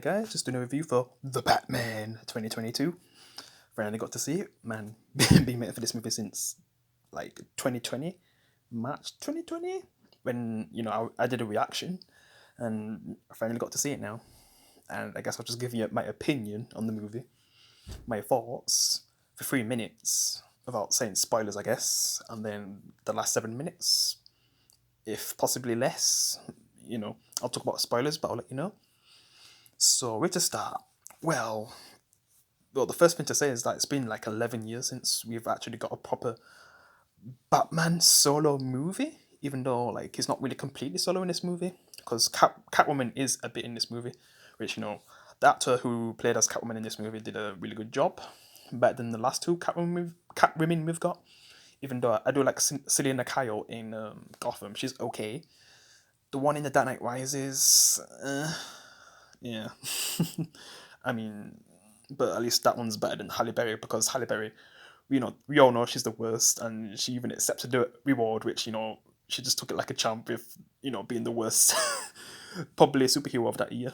guys, just doing a review for The Batman 2022. Finally got to see it. Man, been waiting for this movie since like 2020, March 2020, when I did a reaction, and I finally got to see it now. And I guess I'll just give you my opinion on the movie, my thoughts for 3 minutes without saying spoilers, I guess, and then the last 7 minutes, if possibly less. I'll talk about spoilers, but I'll let you know. So where to start? Well, the first thing to say is that it's been like 11 years since we've actually got a proper Batman solo movie, even though like he's not really completely solo in this movie, because Catwoman is a bit in this movie, which the actor who played as Catwoman in this movie did a really good job, better than the last two Catwomen we've got. Even though I do like Selena Kyle in Gotham, she's okay. The one in The Dark Knight Rises, yeah. I mean, but at least that one's better than Halle Berry, because Halle Berry, we all know she's the worst, and she even accepted the reward, which she just took it like a champ with being the worst, probably superhero of that year.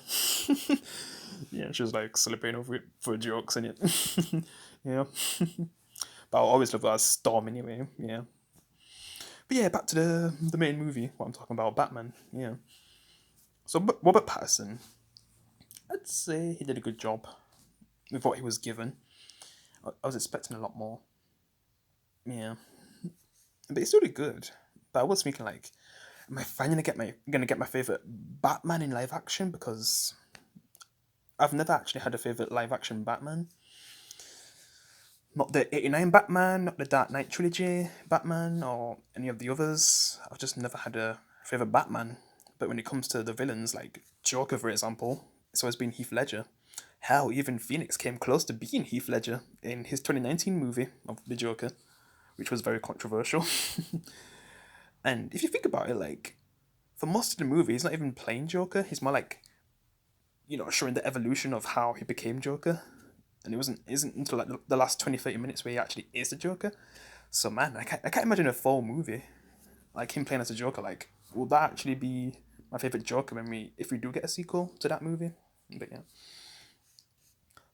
Yeah, she was like celebrating over it for jokes and it. Yeah, but I'll always love her as Storm anyway. Yeah, but yeah, back to the main movie. What I'm talking about, Batman. Yeah. So Robert Pattinson, I'd say he did a good job with what he was given. I was expecting a lot more. Yeah, but it's really good. But I was thinking like, am I finally gonna get my favorite Batman in live action? Because I've never actually had a favorite live action Batman. Not the '89 Batman, not the Dark Knight trilogy Batman, or any of the others. I've just never had a favorite Batman. But when it comes to the villains, like Joker, for example, it's always been Heath Ledger. Hell, even Phoenix came close to being Heath Ledger in his 2019 movie of the Joker, which was very controversial. And if you think about it, like, for most of the movie, he's not even playing Joker. He's more like, showing the evolution of how he became Joker. And isn't until like the last 20, 30 minutes where he actually is the Joker. So man, I can't imagine a full movie like him playing as a Joker. Like, will that actually be my favorite Joker if we do get a sequel to that movie? But yeah.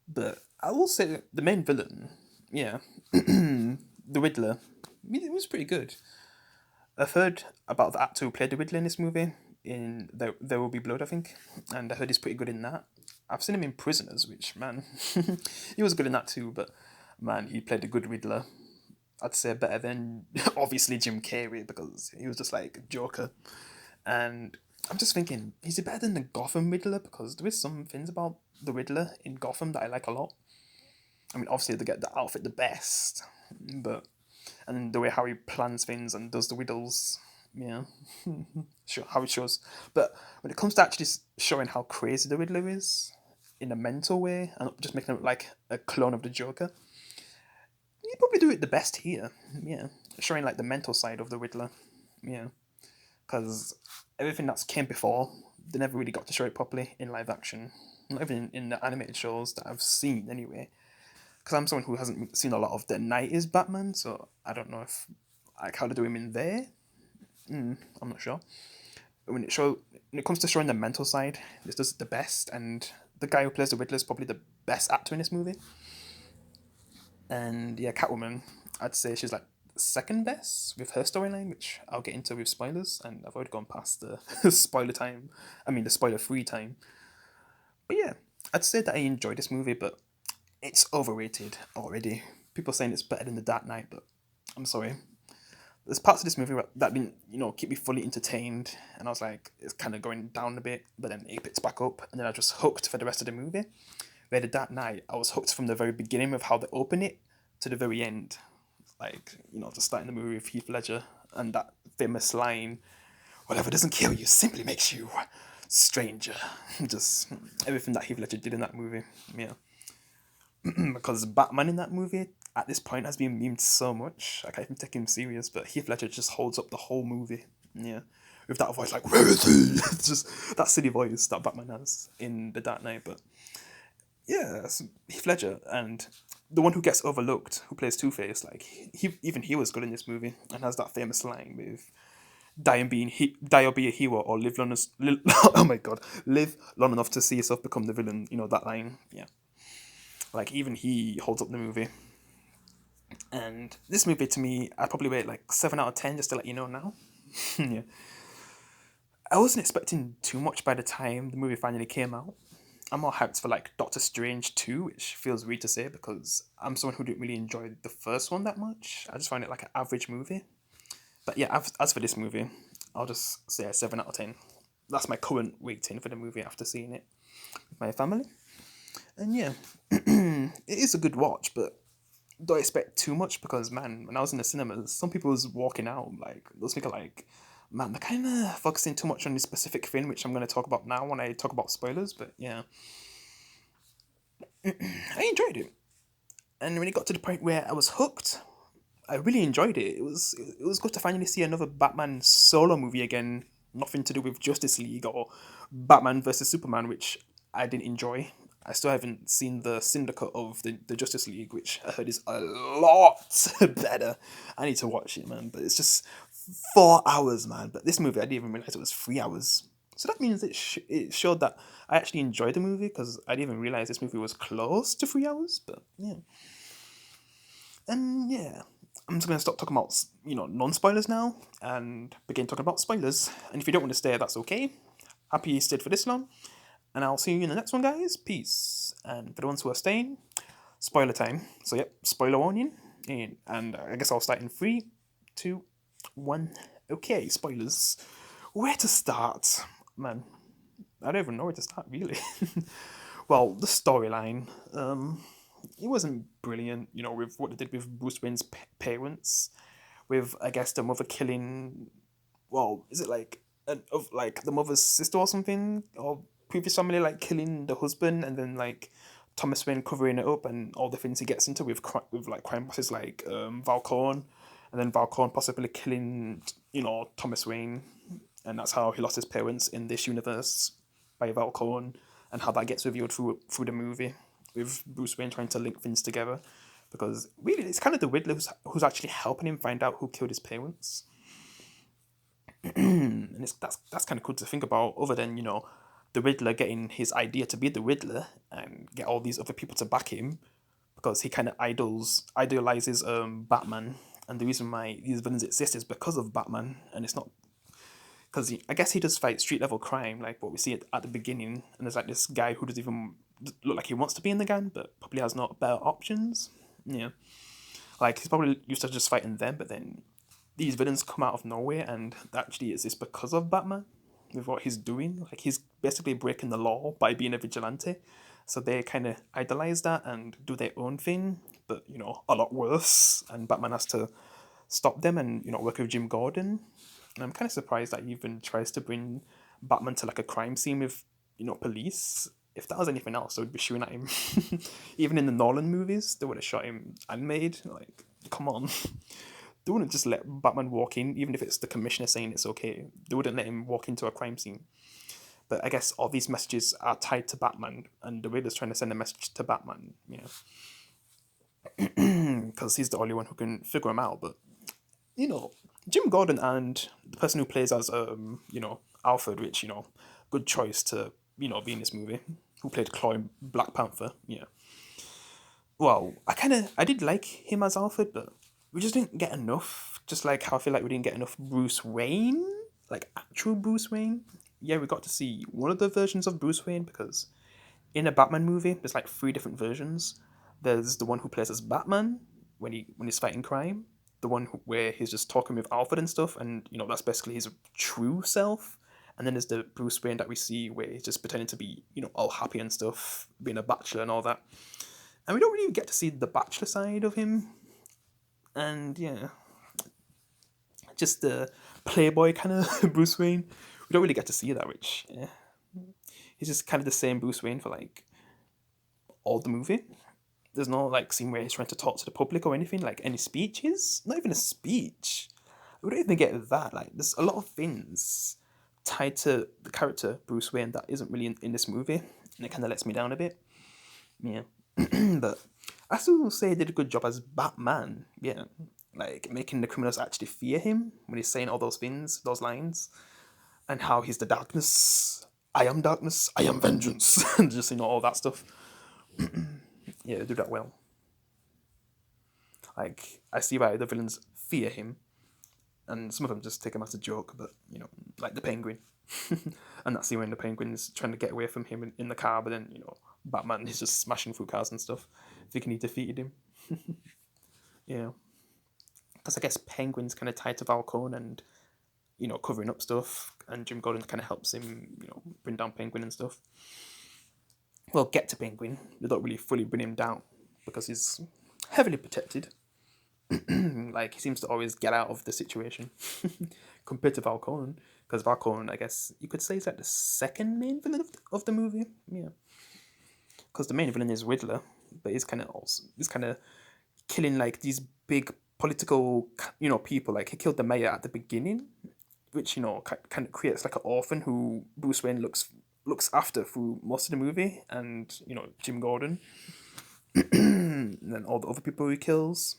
But I will say the main villain, yeah, the Riddler, I mean, it was pretty good. I've heard about the actor who played the Riddler in this movie, in There Will Be Blood, I think, and I heard he's pretty good in that. I've seen him in Prisoners, which, man, he was good in that too, but man, he played a good Riddler. I'd say better than, obviously, Jim Carrey, because he was just like Joker. And I'm just thinking, is he better than the Gotham Riddler? Because there is some things about the Riddler in Gotham that I like a lot. I mean, obviously they get the outfit the best, but and the way how he plans things and does the riddles, yeah, sure how it shows. But when it comes to actually showing how crazy the Riddler is in a mental way and just making it like a clone of the Joker, you probably do it the best here. Yeah, showing like the mental side of the Riddler. Yeah, because everything that's came before, they never really got to show it properly in live action. Not even in the animated shows that I've seen, anyway. Because I'm someone who hasn't seen a lot of the 90s Batman, so I don't know if like how to do him in there. I'm not sure. But when it comes to showing the mental side, this does it the best, and the guy who plays the Riddler is probably the best actor in this movie. And yeah, Catwoman, I'd say she's like second best with her storyline, which I'll get into with spoilers, and I've already gone past the spoiler time. I mean the spoiler-free time. But yeah, I'd say that I enjoyed this movie, but it's overrated already. People saying it's better than The Dark Knight, but I'm sorry. There's parts of this movie that didn't, keep me fully entertained, and I was like, it's kind of going down a bit, but then it picks back up, and then I just hooked for the rest of the movie. Where The Dark Knight, I was hooked from the very beginning with how they open it to the very end. Like, just starting the movie with Heath Ledger and that famous line, "Whatever doesn't kill you simply makes you stranger." Just everything that Heath Ledger did in that movie, yeah. Because Batman in that movie at this point has been memed so much, I can't even take him serious. But Heath Ledger just holds up the whole movie, yeah, with that voice like it's just that silly voice that Batman has in The Dark Knight. But yeah, Heath Ledger, and the one who gets overlooked, who plays Two-Face, like he was good in this movie and has that famous line with die or be a hero, or live long as oh my god, live long enough to see yourself become the villain. You know that line, yeah. Like even he holds up the movie. And this movie to me, I probably rate like 7 out of 10, just to let you know now. Yeah, I wasn't expecting too much by the time the movie finally came out. I'm more hyped for like Doctor Strange 2, which feels weird to say because I'm someone who didn't really enjoy the first one that much. I just find it like an average movie. But yeah, as for this movie, I'll just say a 7 out of 10. That's my current rating for the movie after seeing it with my family. And yeah, it is a good watch, but don't expect too much because man, when I was in the cinemas, some people was walking out like those people like, man, they're kind of focusing too much on this specific thing, which I'm going to talk about now when I talk about spoilers. But yeah, I enjoyed it, and when it got to the point where I was hooked, I really enjoyed it. It was good to finally see another Batman solo movie again. Nothing to do with Justice League or Batman versus Superman, which I didn't enjoy. I still haven't seen the Syndicate of the Justice League, which I heard is a lot better. I need to watch it, man. But it's just 4 hours, man. But this movie, I didn't even realize it was 3 hours. So that means it showed that I actually enjoyed the movie because I didn't even realize this movie was close to 3 hours. But yeah. And yeah, I'm just gonna stop talking about non-spoilers now and begin talking about spoilers. And if you don't want to stay, that's okay. Happy you stayed for this long, and I'll see you in the next one, guys. Peace. And for the ones who are staying, spoiler time. So yep, spoiler warning. And I guess I'll start in 3, 2, 1. Okay, spoilers. Where to start, man? I don't even know where to start, really. Well, the storyline. It wasn't brilliant, with what they did with Bruce Wayne's parents, with I guess the mother killing. Well, is it like of like the mother's sister or something, or previous family like killing the husband, and then like Thomas Wayne covering it up, and all the things he gets into with like crime bosses like Valcorn, and then Valcorn possibly killing Thomas Wayne, and that's how he lost his parents in this universe by Valcorn, and how that gets revealed through the movie with Bruce Wayne trying to link things together, because really it's kind of the Riddler who's actually helping him find out who killed his parents, and that's kind of cool to think about. Other than the Riddler getting his idea to be the Riddler and get all these other people to back him, because he kind of idealizes Batman, and the reason why these villains exist is because of Batman, and it's not because I guess he does fight street level crime, like what we see at the beginning, and there's like this guy who doesn't even look like he wants to be in the gang, but probably has not better options. Yeah, like he's probably used to just fighting them, but then these villains come out of nowhere, and actually is this because of Batman with what he's doing? Like he's basically breaking the law by being a vigilante, so they kind of idolize that and do their own thing, but a lot worse, and Batman has to stop them and work with Jim Gordon. And I'm kind of surprised that he even tries to bring Batman to like a crime scene with police. If that was anything else, they would be shooting at him. Even in the Nolan movies, they would have shot him animated. Like, come on. They wouldn't just let Batman walk in, even if it's the commissioner saying it's okay. They wouldn't let him walk into a crime scene. But I guess all these messages are tied to Batman, and the Riddler's trying to send a message to Batman, because he's the only one who can figure him out. But Jim Gordon and the person who plays as Alfred, which good choice to be in this movie, who played Claw in Black Panther. Yeah. Well, I did like him as Alfred, but we just didn't get enough. Just like how I feel like we didn't get enough Bruce Wayne, like actual Bruce Wayne. Yeah, we got to see one of the versions of Bruce Wayne, because in a Batman movie, there's like 3 different versions. There's the one who plays as Batman when he's fighting crime. The one where he's just talking with Alfred and stuff, and that's basically his true self. And then there's the Bruce Wayne that we see where he's just pretending to be all happy and stuff, being a bachelor and all that. And we don't really get to see the bachelor side of him. And yeah, just the playboy kind of Bruce Wayne. We don't really get to see that, which he's just kind of the same Bruce Wayne for like all the movie. There's no like scene where he's trying to talk to the public or anything, like any speeches. Not even a speech. We don't even get that. Like there's a lot of things tied to the character Bruce Wayne that isn't really in this movie, and it kind of lets me down a bit. Yeah, but I still say he did a good job as Batman. Yeah, like making the criminals actually fear him when he's saying all those things, those lines, and how he's the darkness. I am darkness. I am vengeance. And just all that stuff. Yeah, they do that well. Like I see why the villains fear him, and some of them just take him as a joke. But like the Penguin, and that's when the Penguin's trying to get away from him in the car, but then Batman is just smashing through cars and stuff, thinking he defeated him. Yeah, because I guess Penguin's kind of tied to Falcone and covering up stuff, and Jim Gordon kind of helps him bring down Penguin and stuff. Well, get to Penguin. They don't really fully bring him down because he's heavily protected. Like he seems to always get out of the situation compared to Falcone, because Falcone, I guess you could say, is like the second main villain of the movie. Yeah, because the main villain is Riddler, but he's kind of killing like these big political people. Like he killed the mayor at the beginning, which kind of creates like an orphan who Bruce Wayne looks after through most of the movie, and Jim Gordon, and then all the other people he kills,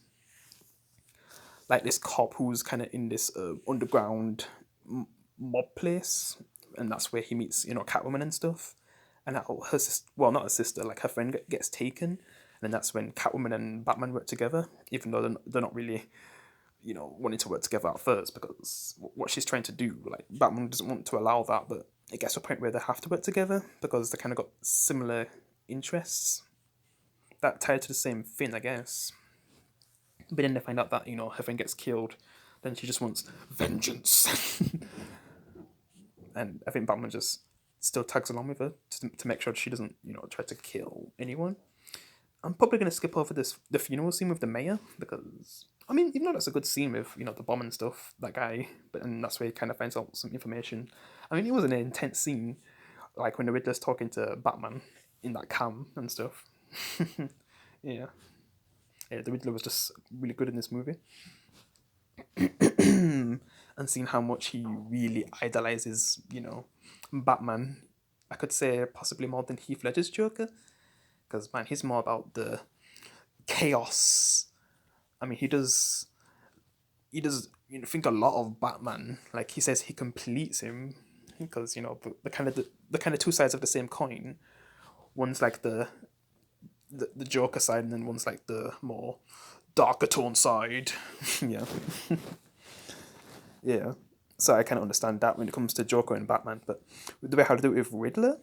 like this cop who's kind of in this underground mob place, and that's where he meets Catwoman and stuff, and how her not her sister, like her friend gets taken, and then that's when Catwoman and Batman work together, even though they're not really wanting to work together at first, because what she's trying to do, like Batman doesn't want to allow that, but it gets to a point where they have to work together because they kind of got similar interests that tie to the same thing, I guess. But then they find out that her friend gets killed, then she just wants vengeance, and I think Batman just still tags along with her to make sure she doesn't try to kill anyone. I'm probably gonna skip over the funeral scene with the mayor, because I mean, even though that's a good scene with the bomb and stuff, that guy, and that's where he kind of finds out some information. I mean, it was an intense scene, like when the Riddler's talking to Batman in that cam and stuff. Yeah, the Riddler was just really good in this movie, and seeing how much he really idolizes Batman. I could say possibly more than Heath Ledger's Joker, because man, he's more about the chaos. I mean, he does think a lot of Batman. Like he says he completes him, because the kind of two sides of the same coin. One's like the Joker side, and then one's like the more darker tone side. Yeah. Yeah. So I kind of understand that when it comes to Joker and Batman, but the way how to do it with Riddler,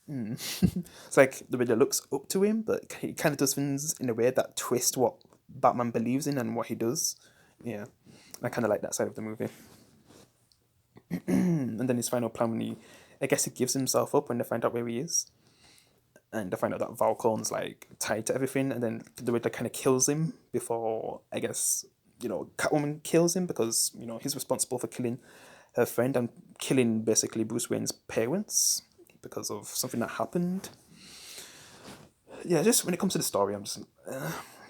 it's like the Riddler looks up to him, but he kind of does things in a way that twist what Batman believes in and what he does. Yeah, I kind of like that side of the movie. And then his final plan, when I guess he gives himself up when they find out where he is, and they find out that Falcone's like tied to everything, and then the Riddler kind of kills him before, I guess, Catwoman kills him, because he's responsible for killing her friend and killing basically Bruce Wayne's parents because of something that happened. Yeah, just when it comes to the story, I'm just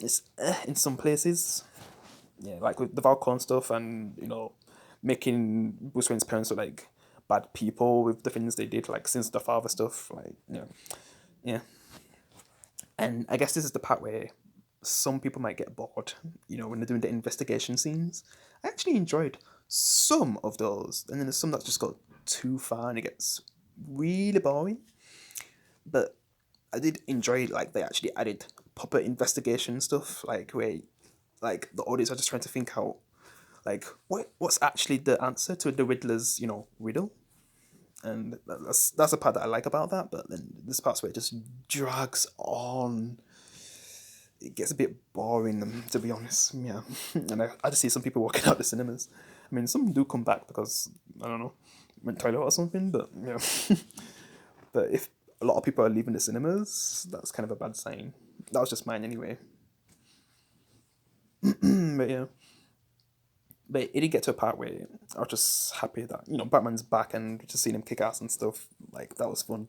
it's in some places. Yeah, like with the Falcone stuff, and making Bruce Wayne's parents look like bad people with the things they did, like since the father stuff, like yeah. And I guess this is the part where some people might get bored, when they're doing the investigation scenes. I actually enjoyed some of those, and then there's some that just got too far and it gets really boring. But I did enjoy, like, they actually added proper investigation stuff, like where like the audience are just trying to think out, like, what's actually the answer to the Riddler's riddle. And that's the part that I like about that. But then this part's where it just drags on. It gets a bit boring, to be honest. Yeah, and I just see some people walking out the cinemas. I mean, some do come back because I don't know, went toilet or something. But yeah, but if a lot of people are leaving the cinemas, that's kind of a bad sign. That was just mine anyway. But yeah. But it did get to a part where I was just happy that Batman's back and just seeing him kick ass and stuff, like that was fun.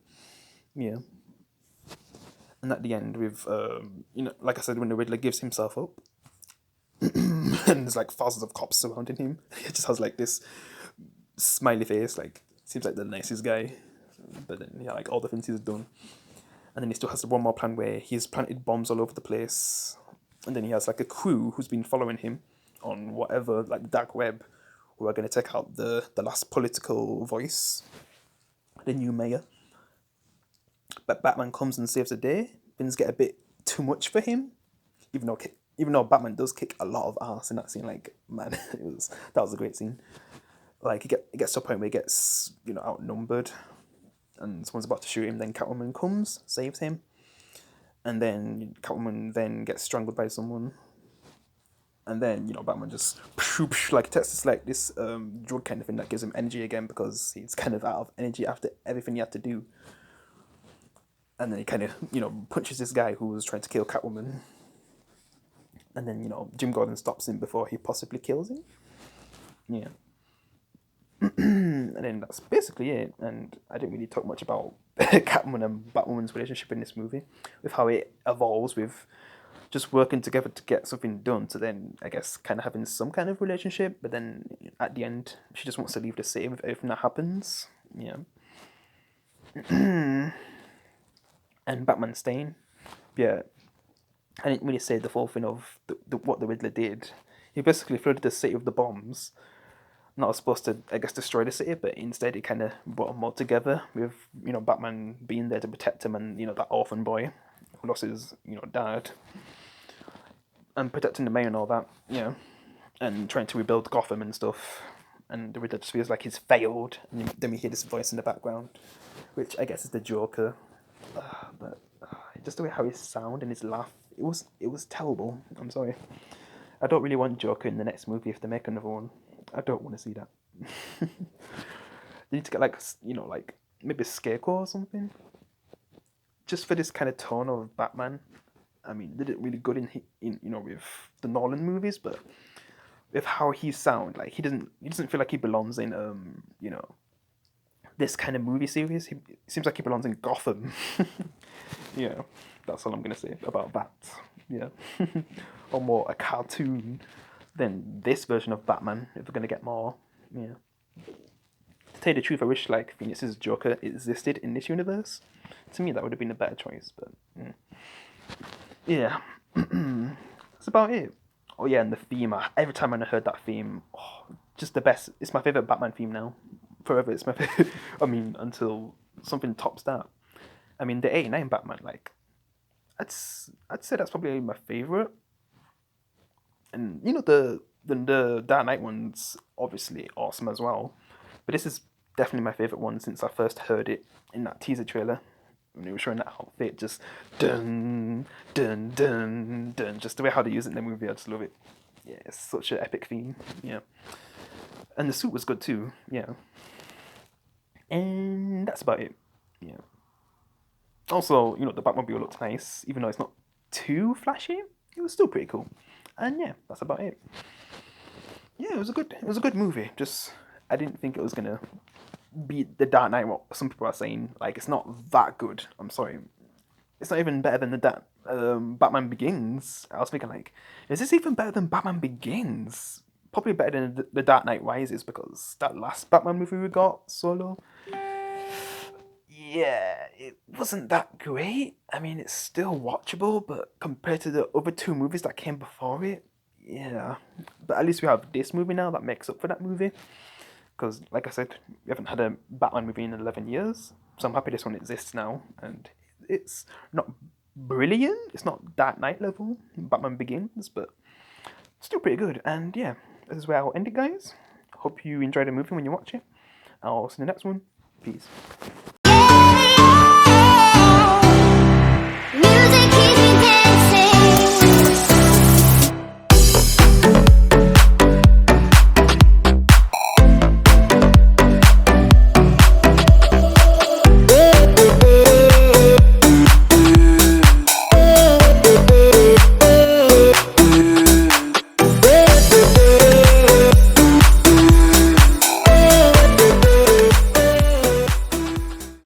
Yeah. And at the end, with like I said, when the Riddler gives himself up, and there's like thousands of cops surrounding him, he just has like this smiley face, like seems like the nicest guy, but then like all the things he's done, and then he still has one more plan where he's planted bombs all over the place, and then he has like a crew who's been following him on whatever, like the dark web, who are going to take out the last political voice, the new mayor. But Batman comes and saves the day. Things get a bit too much for him, even though Batman does kick a lot of ass in that scene. Like, man, that was a great scene. Like, it gets to a point where he gets, you know, outnumbered, and someone's about to shoot him. Then Catwoman comes, saves him, and then Catwoman then gets strangled by someone. And then, you know, Batman just like tests like this drug kind of thing that gives him energy again, because he's kind of out of energy after everything he had to do. And then he kind of, you know, punches this guy who was trying to kill Catwoman. And then, you know, Jim Gordon stops him before he possibly kills him. Yeah. And then that's basically it. And I didn't really talk much about Catwoman and Batwoman's relationship in this movie, with how it evolves with just working together to get something done, to then, I guess, kind of having some kind of relationship, but then at the end, she just wants to leave the city with everything that happens. Yeah. And Batman staying. Yeah. I didn't really say the full thing of what the Riddler did. He basically flooded the city with the bombs. Not supposed to, I guess, destroy the city, but instead he kind of brought them all together with, you know, Batman being there to protect him, and, you know, that orphan boy who lost his, you know, dad, and protecting the mayor and all that, yeah, and trying to rebuild Gotham and stuff. And the Riddler just feels like he's failed, and then we hear this voice in the background, which I guess is the Joker. But just the way how he sound and his laugh, it was terrible. I'm sorry. I don't really want Joker in the next movie if they make another one. I don't want to see that. They need to get, like, you know, like maybe a Scarecrow or something, just for this kind of tone of Batman. I mean, they did it really good in you know, with the Nolan movies, but with how he sound, like he doesn't feel like he belongs in you know, this kind of movie series. He seems like he belongs in Gotham. Yeah, that's all I'm gonna say about that. Yeah, or more a cartoon than this version of Batman, if we're gonna get more. Yeah. To tell you the truth, I wish like Phoenix's Joker existed in this universe. To me, that would have been a better choice, but yeah. That's about it. Oh yeah, and the theme. Every time I heard that theme, just the best. It's my favorite Batman theme now. Forever, it's my favorite. I mean, until something tops that. I mean, the '89 Batman, like, I'd say that's probably my favorite. And you know, the Dark Knight one's obviously awesome as well, but this is definitely my favorite one since I first heard it in that teaser trailer when they were showing that outfit, just dun dun dun dun, just the way how they use it in the movie. I just love it. Yeah, it's such an epic theme. Yeah, and the suit was good too. Yeah, and that's about it. Yeah. Also, you know, the Batmobile looked nice, even though it's not too flashy. It was still pretty cool. And yeah, that's about it. Yeah, it was a good movie. Just, I didn't think it was gonna beat The Dark Knight. What some people are saying, like, it's not that good. I'm sorry, it's not even better than Batman Begins. I was thinking, like, is this even better than Batman Begins? Probably better than the Dark Knight Rises, because that last Batman movie we got solo, yeah, it wasn't that great. I mean, it's still watchable, but compared to the other two movies that came before it, yeah. But at least we have this movie now that makes up for that movie. Because, like I said, we haven't had a Batman movie in 11 years. So I'm happy this one exists now. And it's not brilliant. It's not Dark Knight level, Batman Begins, but still pretty good. And yeah, this is where I'll end it, guys. Hope you enjoy the movie when you watch it. I'll see you in the next one. Peace.